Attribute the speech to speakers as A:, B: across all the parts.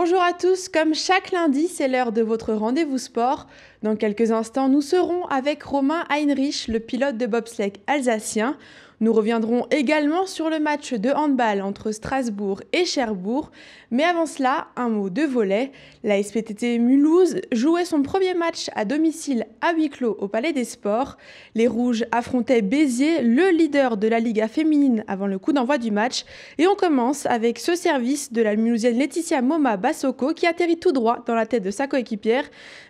A: Bonjour à tous, comme chaque lundi, c'est l'heure de votre rendez-vous sport. Dans quelques instants, nous serons avec Romain Heinrich, le pilote de bobsleigh alsacien. Nous reviendrons également sur le match de handball entre Strasbourg et Cherbourg. Mais avant cela, un mot de volley. La SPTT Mulhouse jouait son premier match à domicile à huis clos au Palais des Sports. Les Rouges affrontaient Béziers, le leader de la Liga féminine avant le coup d'envoi du match. Et on commence avec ce service de la Mulhousienne Laetitia Moma Bassoko qui atterrit tout droit dans la tête de sa coéquipière.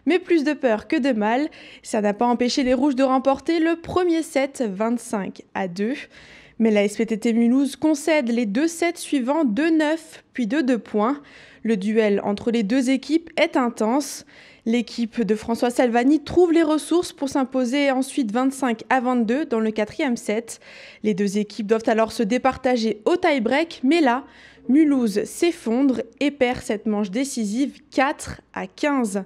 A: Mais plus de peur que de mal, ça n'a pas empêché les Rouges de remporter le premier set 25-2. Mais la SPTT Mulhouse concède les deux sets suivants 2-9 puis 2 points. Le duel entre les deux équipes est intense. L'équipe de François Salvani trouve les ressources pour s'imposer ensuite 25-22 dans le quatrième set. Les deux équipes doivent alors se départager au tie-break, mais là, Mulhouse s'effondre et perd cette manche décisive 4-15.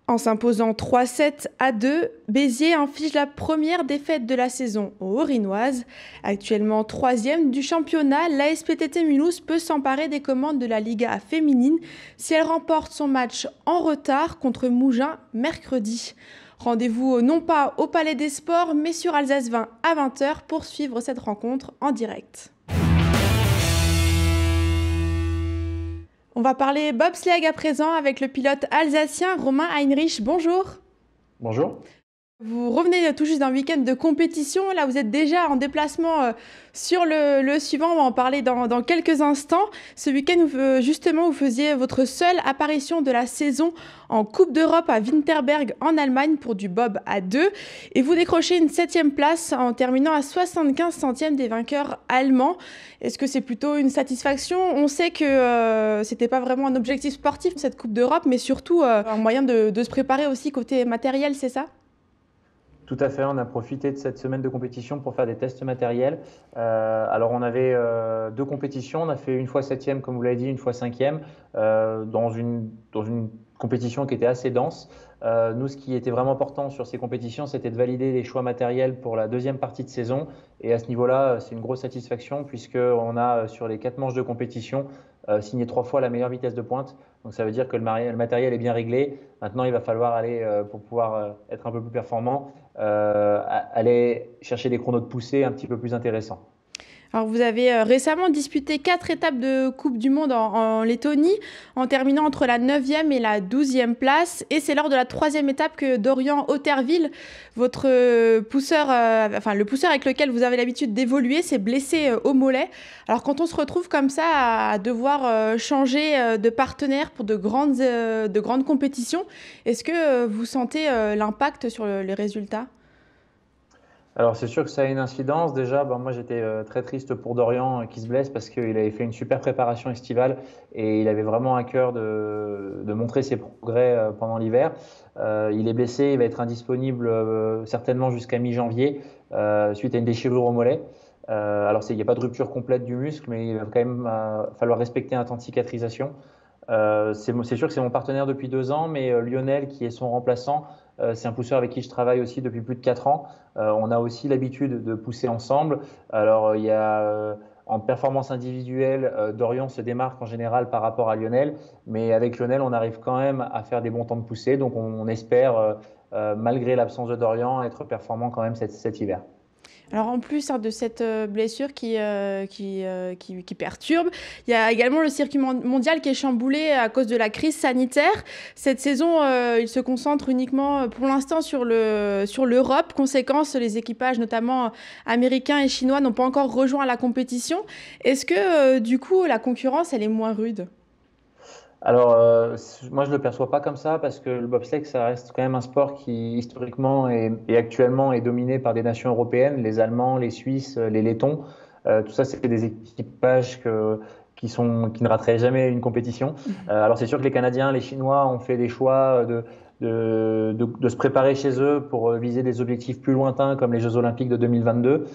A: En s'imposant 3-7-2, Béziers inflige la première défaite de la saison aux Orinoises. Actuellement troisième du championnat, la SPTT Mulhouse peut s'emparer des commandes de la Liga féminine si elle remporte son match en retard contre Mougins mercredi. Rendez-vous non pas au Palais des Sports, mais sur Alsace 20 à 20h pour suivre cette rencontre en direct. On va parler bobsleigh à présent avec le pilote alsacien Romain Heinrich. Bonjour.
B: Bonjour.
A: Vous revenez tout juste d'un week-end de compétition. Là, vous êtes déjà en déplacement sur le suivant. On va en parler dans quelques instants. Ce week-end, justement, vous faisiez votre seule apparition de la saison en Coupe d'Europe à Winterberg en Allemagne pour du bob à 2. Et vous décrochez une 7e place en terminant à 75 centièmes des vainqueurs allemands. Est-ce que c'est plutôt une satisfaction ? On sait que c'était pas vraiment un objectif sportif, cette Coupe d'Europe, mais surtout un moyen de se préparer aussi côté matériel, c'est ça ?
B: Tout à fait, on a profité de cette semaine de compétition pour faire des tests matériels. Alors on avait deux compétitions, on a fait une fois 7e comme vous l'avez dit, une fois 5e dans une compétition qui était assez dense. Nous, ce qui était vraiment important sur ces compétitions, c'était de valider les choix matériels pour la deuxième partie de saison. Et à ce niveau-là, c'est une grosse satisfaction puisqu'on a sur les 4 manches de compétition signé 3 fois la meilleure vitesse de pointe. Donc ça veut dire que le matériel est bien réglé. Maintenant, il va falloir aller, pour pouvoir être un peu plus performant, aller chercher des chronos de poussée un petit peu plus intéressants.
A: Alors vous avez récemment disputé 4 étapes de Coupe du Monde en Lettonie, en terminant entre la 9e et la 12e place. Et c'est lors de la 3e étape que Dorian Otterville, votre pousseur, le pousseur avec lequel vous avez l'habitude d'évoluer, s'est blessé au mollet. Alors quand on se retrouve comme ça à devoir changer de partenaire pour de grandes compétitions, est-ce que vous sentez l'impact sur les résultats ?
B: Alors c'est sûr que ça a une incidence. Déjà, moi j'étais très triste pour Dorian qui se blesse parce qu'il avait fait une super préparation estivale et il avait vraiment à cœur de montrer ses progrès pendant l'hiver. Il est blessé, il va être indisponible certainement jusqu'à mi-janvier suite à une déchirure au mollet. Alors il n'y a pas de rupture complète du muscle, mais il va quand même falloir respecter un temps de cicatrisation. C'est sûr que c'est mon partenaire depuis 2 ans, mais Lionel, qui est son remplaçant, c'est un pousseur avec qui je travaille aussi depuis plus de 4 ans. On a aussi l'habitude de pousser ensemble. Alors, il y a en performance individuelle, Dorian se démarque en général par rapport à Lionel, mais avec Lionel, on arrive quand même à faire des bons temps de poussée. Donc, on espère, malgré l'absence de Dorian, être performant quand même cet hiver.
A: Alors en plus de cette blessure qui perturbe, il y a également le circuit mondial qui est chamboulé à cause de la crise sanitaire. Cette saison, il se concentre uniquement pour l'instant sur l'Europe. Conséquence, les équipages notamment américains et chinois n'ont pas encore rejoint la compétition. Est-ce que du coup la concurrence elle est moins rude ?
B: Alors, moi, je ne le perçois pas comme ça parce que le bobsleigh, ça reste quand même un sport qui, historiquement et actuellement, est dominé par des nations européennes, les Allemands, les Suisses, les Lettons. Tout ça, c'est des équipages qui ne rateraient jamais une compétition. Alors, c'est sûr que les Canadiens, les Chinois ont fait des choix de se préparer chez eux pour viser des objectifs plus lointains comme les Jeux Olympiques de 2022.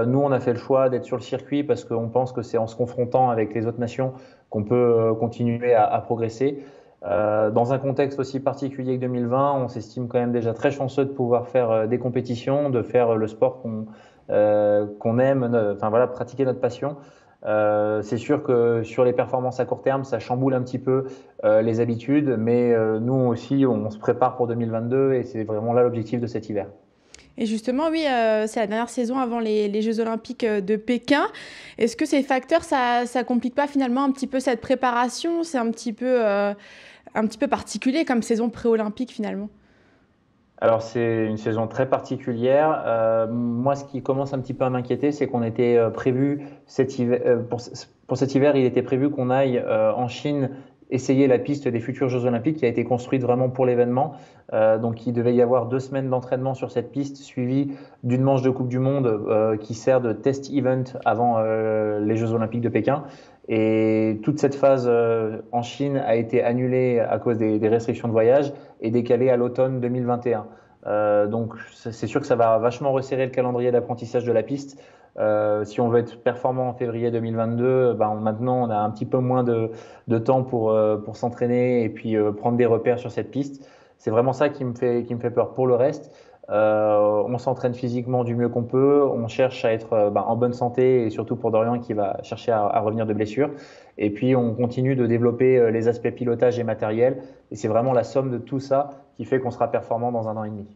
B: Nous, on a fait le choix d'être sur le circuit parce qu'on pense que c'est en se confrontant avec les autres nations qu'on peut continuer à progresser. Dans un contexte aussi particulier que 2020, on s'estime quand même déjà très chanceux de pouvoir faire des compétitions, de faire le sport qu'on aime, pratiquer notre passion. C'est sûr que sur les performances à court terme, ça chamboule un petit peu les habitudes, mais nous aussi, on se prépare pour 2022 et c'est vraiment là l'objectif de cet hiver.
A: Et justement, oui, c'est la dernière saison avant les Jeux Olympiques de Pékin. Est-ce que ces facteurs, ça complique pas finalement un petit peu cette préparation? C'est un petit peu particulier comme saison pré-olympique finalement.
B: Alors c'est une saison très particulière. Moi, ce qui commence un petit peu à m'inquiéter, c'est qu'on était prévu cet hiver, pour cet hiver, il était prévu qu'on aille en Chine essayer la piste des futurs Jeux Olympiques qui a été construite vraiment pour l'événement. Donc il devait y avoir 2 semaines d'entraînement sur cette piste, suivie d'une manche de Coupe du Monde qui sert de test event avant les Jeux Olympiques de Pékin. Et toute cette phase en Chine a été annulée à cause des restrictions de voyage et décalée à l'automne 2021. Donc c'est sûr que ça va vachement resserrer le calendrier d'apprentissage de la piste. Si on veut être performant en février 2022, maintenant on a un petit peu moins de temps pour s'entraîner et puis prendre des repères sur cette piste. C'est vraiment ça qui me fait peur. Pour le reste, on s'entraîne physiquement du mieux qu'on peut, on cherche à être en bonne santé et surtout pour Dorian qui va chercher à revenir de blessure. Et puis on continue de développer les aspects pilotage et matériel et c'est vraiment la somme de tout ça qui fait qu'on sera performant dans 1 an et demi.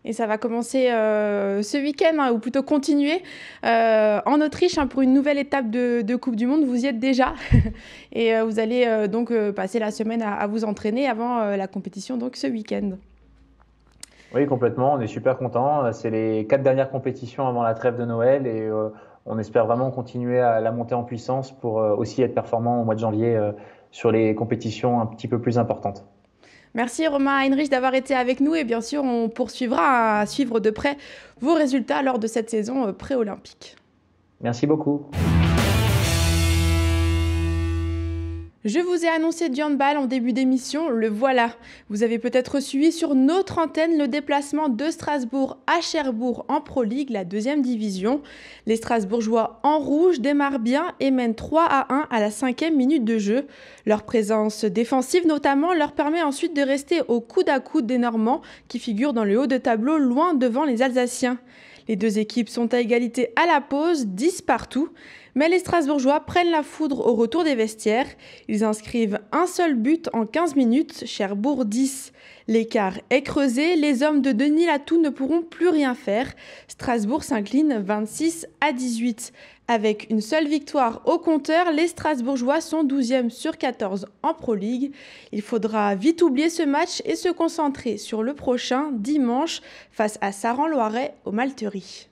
A: Et ça va commencer ce week-end, ou plutôt continuer en Autriche pour une nouvelle étape de Coupe du Monde. Vous y êtes déjà et vous allez donc passer la semaine à vous entraîner avant la compétition donc ce week-end.
B: Oui, complètement. On est super contents. C'est les 4 dernières compétitions avant la trêve de Noël et on espère vraiment continuer à la monter en puissance pour aussi être performant au mois de janvier sur les compétitions un petit peu plus importantes.
A: Merci Romain Heinrich d'avoir été avec nous et bien sûr on poursuivra à suivre de près vos résultats lors de cette saison pré-olympique.
B: Merci beaucoup.
A: Je vous ai annoncé du handball en début d'émission, le voilà. Vous avez peut-être suivi sur notre antenne le déplacement de Strasbourg à Cherbourg en Pro League, la 2e division. Les Strasbourgeois en rouge démarrent bien et mènent 3-1 à la 5e minute de jeu. Leur présence défensive notamment leur permet ensuite de rester au coude à coude des Normands qui figurent dans le haut de tableau loin devant les Alsaciens. Les 2 équipes sont à égalité à la pause, 10 partout. Mais les Strasbourgeois prennent la foudre au retour des vestiaires. Ils inscrivent un seul but en 15 minutes, Cherbourg 10. L'écart est creusé, les hommes de Denis Latou ne pourront plus rien faire. Strasbourg s'incline 26-18. Avec une seule victoire au compteur, les Strasbourgeois sont 12e sur 14 en Pro League. Il faudra vite oublier ce match et se concentrer sur le prochain, dimanche, face à Saran-Loiret au Malterie.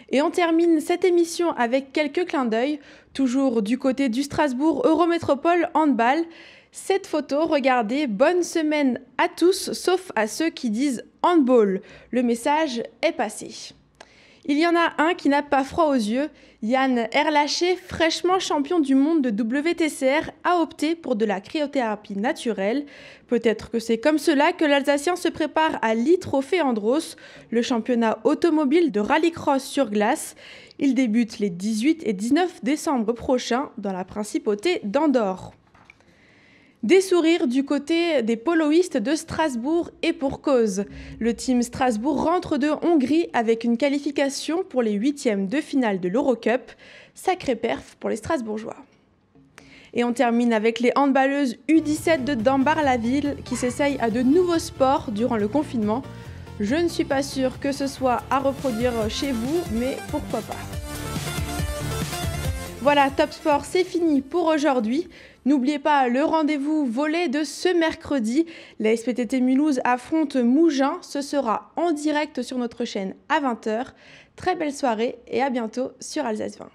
A: Et on termine cette émission avec quelques clins d'œil, toujours du côté du Strasbourg Eurométropole Handball. Cette photo, regardez, bonne semaine à tous, sauf à ceux qui disent handball. Le message est passé. Il y en a un qui n'a pas froid aux yeux. Yann Erlaché, fraîchement champion du monde de WTCR, a opté pour de la cryothérapie naturelle. Peut-être que c'est comme cela que l'Alsacien se prépare à l'e-Trophée Andros, le championnat automobile de rallycross sur glace. Il débute les 18 et 19 décembre prochains dans la principauté d'Andorre. Des sourires du côté des poloistes de Strasbourg et pour cause. Le team Strasbourg rentre de Hongrie avec une qualification pour les 8e de finale de l'Eurocup. Sacré perf pour les Strasbourgeois. Et on termine avec les handballeuses U17 de Dambar-la-Ville qui s'essayent à de nouveaux sports durant le confinement. Je ne suis pas sûre que ce soit à reproduire chez vous, mais pourquoi pas. Voilà, Top Sport, c'est fini pour aujourd'hui. N'oubliez pas le rendez-vous volley de ce mercredi. La SPTT Mulhouse affronte Mougins. Ce sera en direct sur notre chaîne à 20h. Très belle soirée et à bientôt sur Alsace 20.